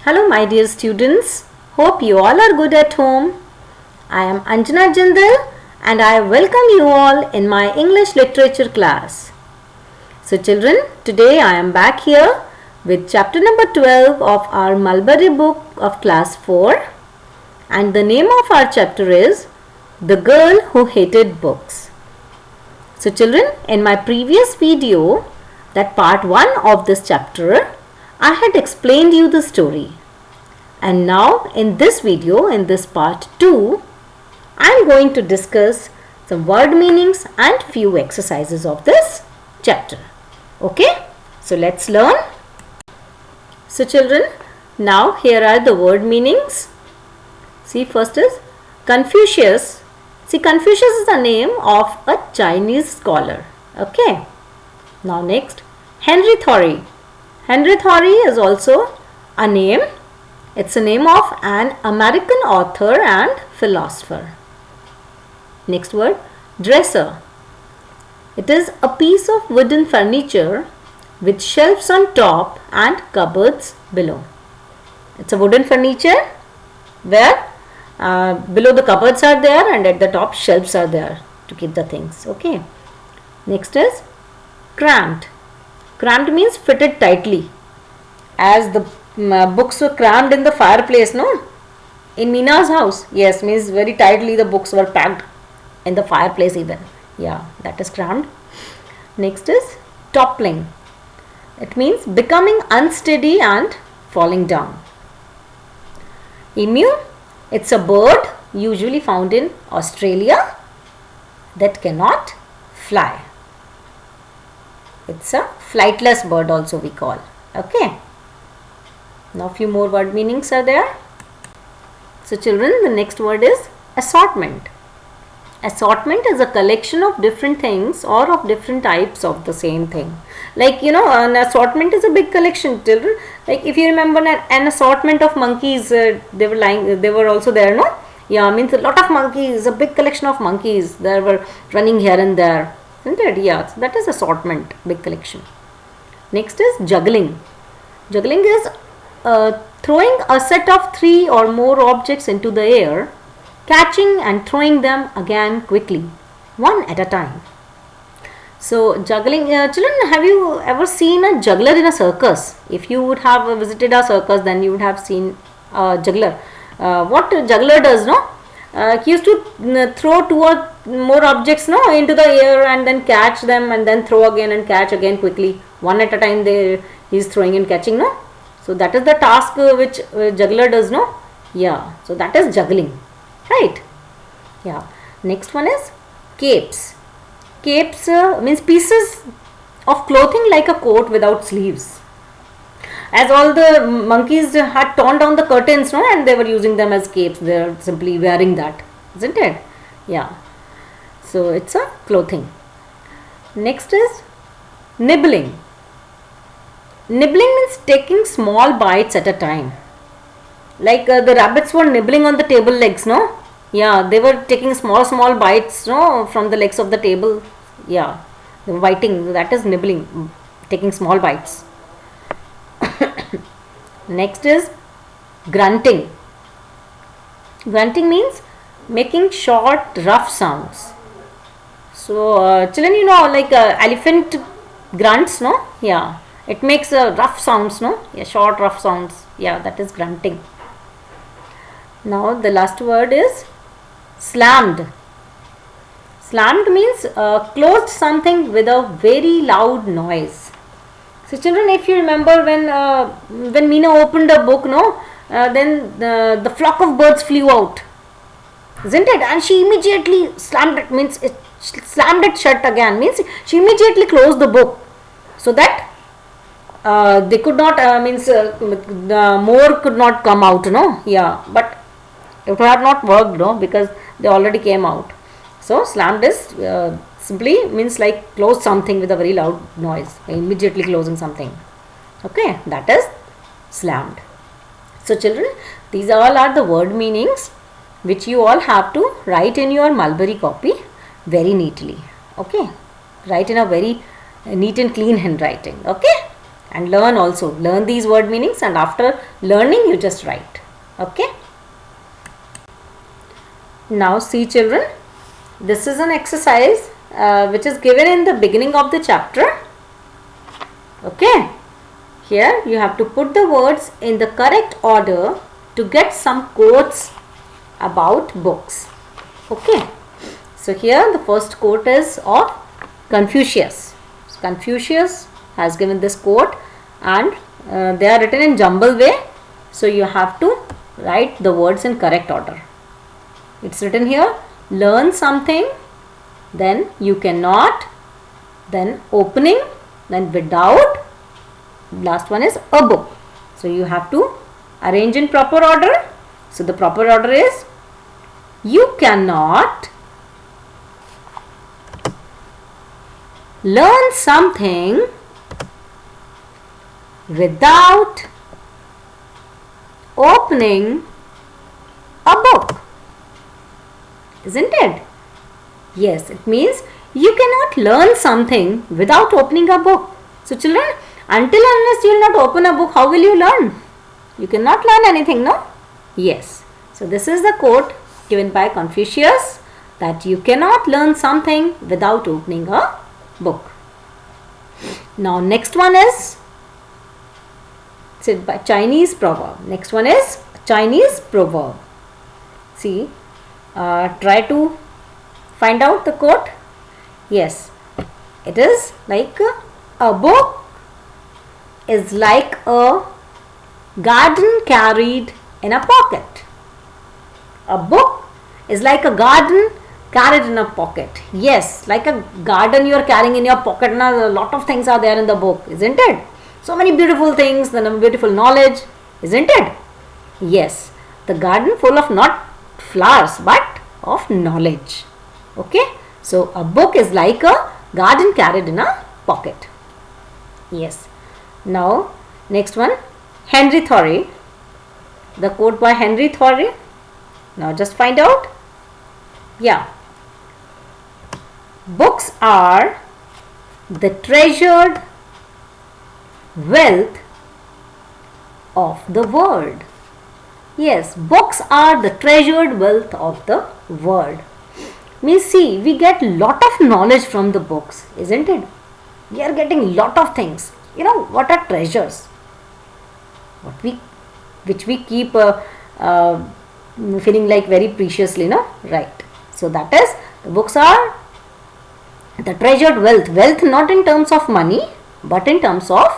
Hello my dear students, hope you all are good at home. I am Anjana Jindal and I welcome you all in my English literature class. So children, today I am back here with chapter number 12 of our Mulberry book of class 4, and the name of our chapter is The Girl Who Hated Books. So children, in my previous video, that part 1 of this chapter, I had explained you the story, and now in this video, in this part 2, I am going to discuss some word meanings and few exercises of this chapter. Okay, so let's learn. So children, now here are the word meanings. See, first is Confucius. See, Confucius is the name of a Chinese scholar. Okay, now next, Henry Thoreau. Henry Thoreau is also a name. It's a name of an American author and philosopher. Next word, dresser. It is a piece of wooden furniture with shelves on top and cupboards below. It's a wooden furniture where below the cupboards are there and at the top shelves are there to keep the things. Okay. Next is cramped. Cramped means fitted tightly, as the books were crammed in the fireplace, no? In Mina's house, yes, means very tightly the books were packed in the fireplace even. Yeah, that is crammed. Next is toppling. It means becoming unsteady and falling down. Emu, it's a bird usually found in Australia that cannot fly. It's a flightless bird also we call. Okay. Now few more word meanings are there. So children, the next word is assortment. Assortment is a collection of different things or of different types of the same thing. Like, you know, an assortment is a big collection, children. Like if you remember an assortment of monkeys, they were also there, no? Yeah, means a lot of monkeys, a big collection of monkeys that were running here and there. Isn't it? Yeah, so that is assortment, big collection. Next is juggling. Juggling is throwing a set of 3 or more objects into the air, catching and throwing them again quickly, one at a time. So juggling, children, have you ever seen a juggler in a circus? If you would have visited a circus, then you would have seen a juggler. What a juggler does, no? He used to throw 2 or more objects, no, into the air and then catch them and then throw again and catch again quickly, one at a time. He is throwing and catching, no. So that is the task which juggler does, no. Yeah, so that is juggling, right? Yeah. Next one is capes. Capes means pieces of clothing like a coat without sleeves. As all the monkeys had torn down the curtains, no, and they were using them as capes. They are simply wearing that, isn't it? Yeah. So it's a clothing. Next is nibbling. Nibbling means taking small bites at a time. Like the rabbits were nibbling on the table legs, no? Yeah, they were taking small bites, no, from the legs of the table. Yeah, they were biting. That is nibbling, taking small bites. Next is grunting. Grunting means making short, rough sounds. So, children, you know, like elephant grunts, no? Yeah, it makes rough sounds, no? Yeah, short, rough sounds. Yeah, that is grunting. Now, the last word is slammed. Slammed means closed something with a very loud noise. So children, if you remember when Meena opened a book, no, then the flock of birds flew out, isn't it? And she immediately slammed it, means it slammed it shut again, means she immediately closed the book so that they could not, more could not come out, no. Yeah, but it would have not worked, no, because they already came out. So slammed is simply means like close something with a very loud noise, immediately closing something. Okay, that is slammed. So children, these all are the word meanings which you all have to write in your Mulberry copy very neatly. Okay, write in a very neat and clean handwriting. Okay, and learn also. Learn these word meanings, and after learning you just write. Okay. Now see children, this is an exercise which is given in the beginning of the chapter. Okay. Here you have to put the words in the correct order to get some quotes about books. Okay. So here the first quote is of Confucius. So Confucius has given this quote, and they are written in jumble way. So you have to write the words in correct order. It's written here, learn something, then you cannot, then opening, then without, last one is a book. So you have to arrange in proper order. So the proper order is, you cannot learn something without opening a book. Isn't it? Yes, it means you cannot learn something without opening a book. So children, until unless you will not open a book, how will you learn? You cannot learn anything, no? Yes. So this is the quote given by Confucius, that you cannot learn something without opening a book. Now next one is said by Chinese proverb. Next one is Chinese proverb. See, try to find out the quote. Yes, it is like a book is like a garden carried in a pocket. A book is like a garden carried in a pocket. Yes, like a garden you are carrying in your pocket. Now a lot of things are there in the book, isn't it? So many beautiful things, then beautiful knowledge, isn't it? Yes, the garden full of not flowers but of knowledge. Okay, so a book is like a garden carried in a pocket. Yes. Now next one, Henry Thoreau. The quote by Henry Thoreau. Now just find out. Yeah. Books are the treasured wealth of the world. Yes, books are the treasured wealth of the world. Means see, we get lot of knowledge from the books, isn't it? We are getting lot of things. You know what are treasures? Which we keep feeling like very preciously, no? Right. So that is, the books are the treasured wealth. Wealth not in terms of money, but in terms of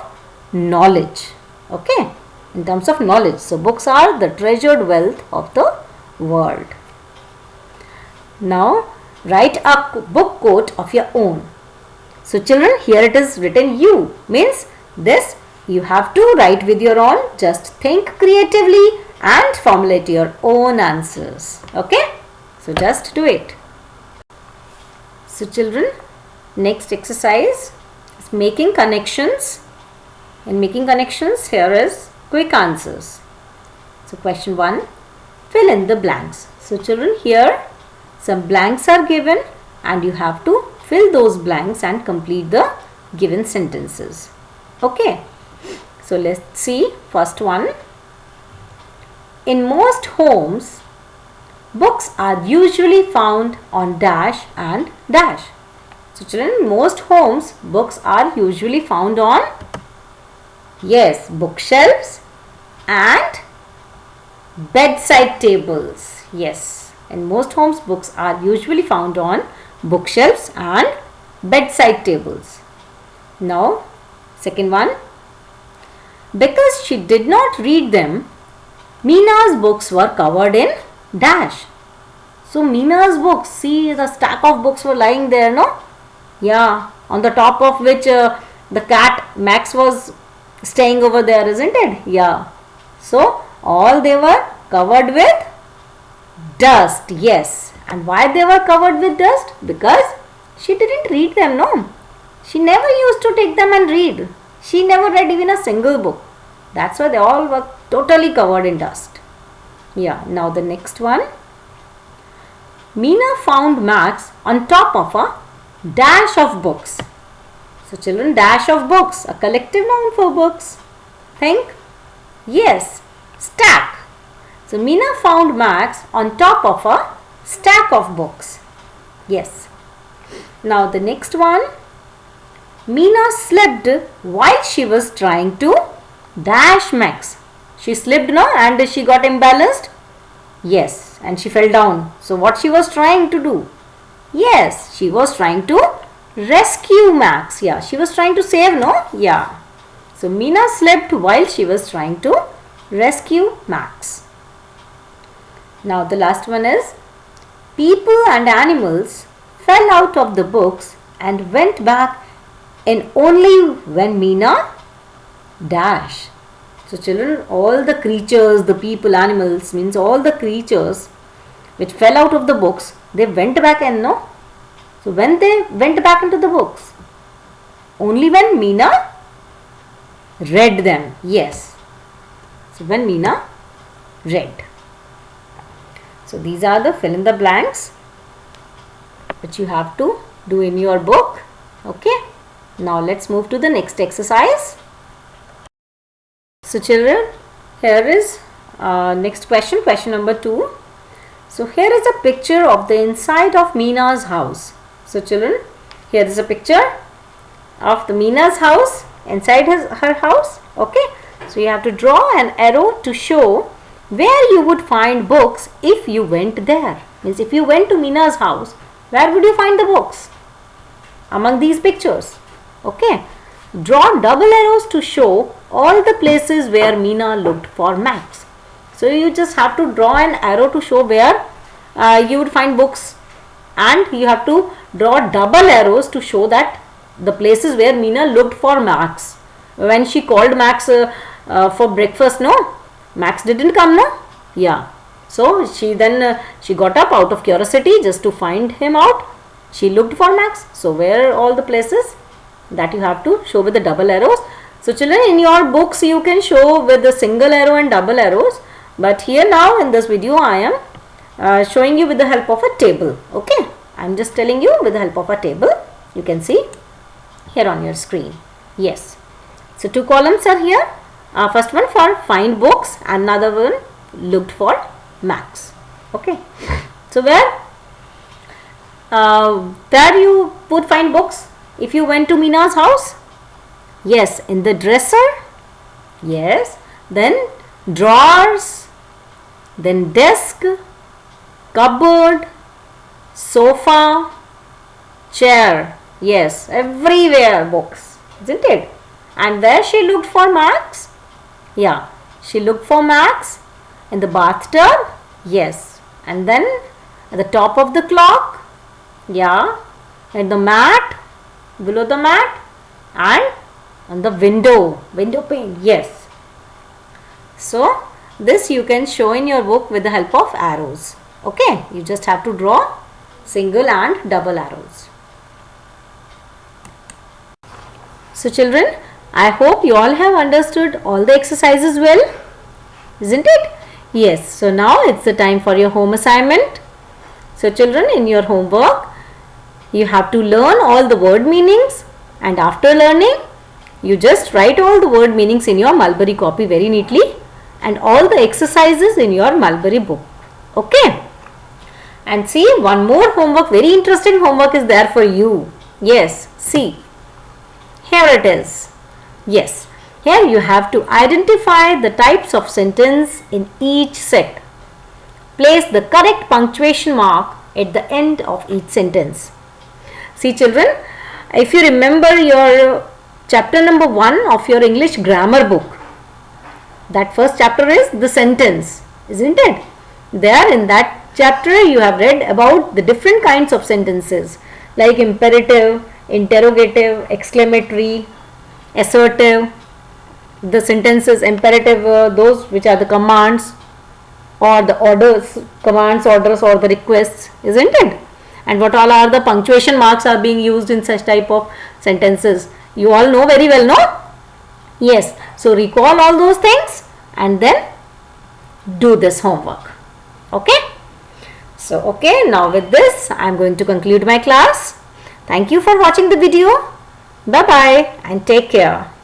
knowledge. Okay, in terms of knowledge. So books are the treasured wealth of the world. Now write a book quote of your own. So children, here it is written you, means this you have to write with your own. Just think creatively and formulate your own answers. Okay, so just do it. So children, next exercise is making connections. In making connections, here is quick answers. So question 1, fill in the blanks. So children, here some blanks are given and you have to fill those blanks and complete the given sentences. Okay, so let's see first one. In most homes, books are usually found on dash and dash. So children, in most homes, books are usually found on, yes, bookshelves and bedside tables. Yes, in most homes, books are usually found on bookshelves and bedside tables. Now, second one. Because she did not read them, Meena's books were covered in dash. So Meena's books, see the stack of books were lying there, no? Yeah, on the top of which the cat Max was staying over there, isn't it? Yeah. So all they were covered with dust. Yes. And why they were covered with dust? Because she didn't read them, no? She never used to take them and read. She never read even a single book. That's why they all were totally covered in dust. Yeah, now the next one. Meena found Max on top of a dash of books. So children, dash of books, a collective noun for books. Think. Yes, stack. So Meena found Max on top of a stack of books. Yes. Now the next one. Meena slipped while she was trying to dash Max. She slipped, no, and she got imbalanced. Yes, and she fell down. So what she was trying to do? Yes, she was trying to rescue Max. Yeah, she was trying to save, no? Yeah. So Meena slipped while she was trying to rescue Max. Now the last one is, people and animals fell out of the books and went back in only when Meena dash. So children, all the creatures, the people, animals, means all the creatures which fell out of the books, they went back and no. So when they went back into the books? Only when Meena read them. Yes. So when Meena read. So these are the fill in the blanks which you have to do in your book. Okay. Now let's move to the next exercise. So children, here is next question, question number 2. So here is a picture of the inside of Meena's house. So children, here is a picture of the Meena's house, inside her house. Okay. So you have to draw an arrow to show where you would find books if you went there. Means if you went to Meena's house, where would you find the books? Among these pictures. Okay. Draw double arrows to show all the places where Meena looked for Max. So you just have to draw an arrow to show where you would find books, and you have to draw double arrows to show that the places where Meena looked for Max. When she called Max for breakfast, no, Max didn't come, no? Yeah. So she got up out of curiosity just to find him out. She looked for Max. So where are all the places? That you have to show with the double arrows. So children, in your books you can show with the single arrow and double arrows, but here now in this video I am showing you with the help of a table. Okay, I am just telling you with the help of a table. You can see here on your screen. Yes. So 2 columns are here. First one for find books, another one looked for Max. Okay. So where you would find books if you went to Meena's house? Yes, in the dresser. Yes. Then drawers. Then desk. Cupboard. Sofa. Chair. Yes, everywhere books. Isn't it? And where she looked for Max? Yeah, she looked for Max in the bathtub. Yes. And then at the top of the clock. Yeah. And the mat. Below the mat. And on the window pane. Yes. So this you can show in your book with the help of arrows. Okay. You just have to draw single and double arrows. So children, I hope you all have understood all the exercises well. Isn't it? Yes. So now it's the time for your home assignment. So children, in your homework, you have to learn all the word meanings, and after learning, you just write all the word meanings in your Mulberry copy very neatly, and all the exercises in your Mulberry book. Okay. And see, one more homework, very interesting homework is there for you. Yes. See. Here it is. Yes. Here you have to identify the types of sentence in each set. Place the correct punctuation mark at the end of each sentence. See children, if you remember your chapter number 1 of your English grammar book, that first chapter is the sentence, isn't it? There in that chapter you have read about the different kinds of sentences like imperative, interrogative, exclamatory, assertive. The sentences imperative, those which are the commands or the orders, commands, orders or the requests, isn't it? And what all are the punctuation marks are being used in such type of sentences. You all know very well, no? Yes. So recall all those things and then do this homework. Okay. So okay, now with this I am going to conclude my class. Thank you for watching the video. Bye bye and take care.